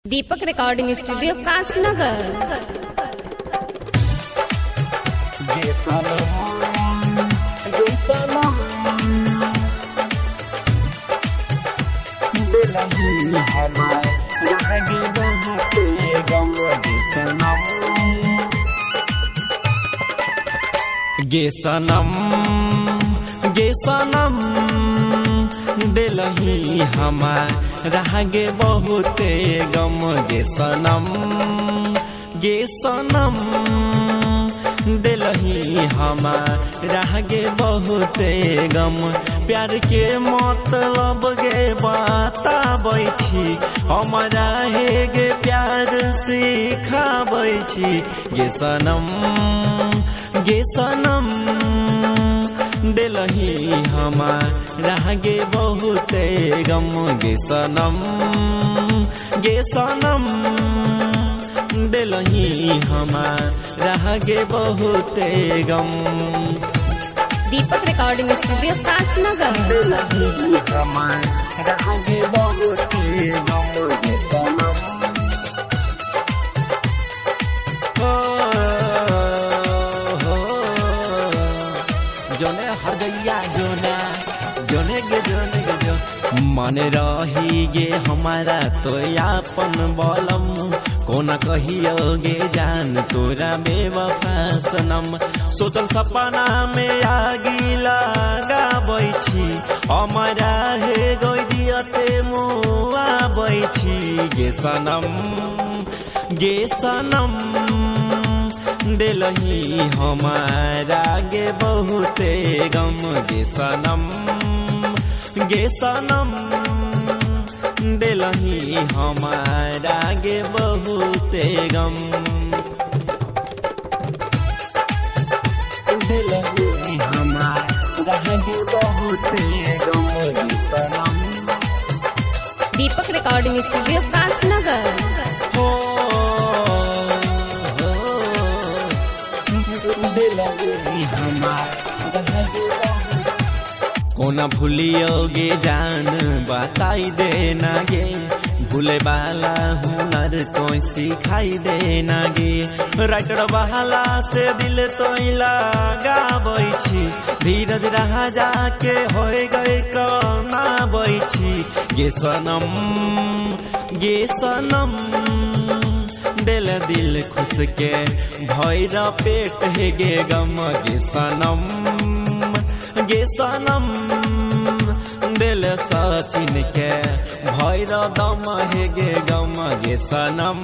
दीपक recording studio कासनगर। गे सनम गे सनम दिलही हमारा गे बहुते गम। गे सनम दिलही हमारा गे बहुते गम। प्यार के मतलब गे बताबै छी हमारा हे गे प्यार सिखाबै छी। गे सनम दिलही हमारा गे बहुते गम। गे सनम दिलही हमारा गे बहुते गम। दीपक रिकॉर्डिंग स्टूडियो कासनगर। दिलही हमारा गे बहुते गम। गे सनम जोने हर गैया जोने गे जो मन रही गे हमारा तो यापन बलम। कोना कहियो गे जान तोरा बेवफा सनम। सोचल सपना में आगी लगाबै छी हमारा हे गइजियते मुआबै छी। गे सनम दिलही हमारा गे बहुते गम। गे सनम दिलही हमारा गे बहुते गम। दिलही हमारा गे बहुते गम। गे सनम दीपक रिकॉर्डिंग स्टूडियो कासनगर। कोना भूलियोगे जान बताई देना गे। भूले वाला हुनर कोई सिखाई देना गे। राइटर बहाला से दिल तो लगाबै छी धीरज रहा जाके हो गए कना बैठी। गे सनम दिल खुश के भैर पेट है गे गम। गे सनम दिल सचिन के भैर दम है गे गम। गे सनम।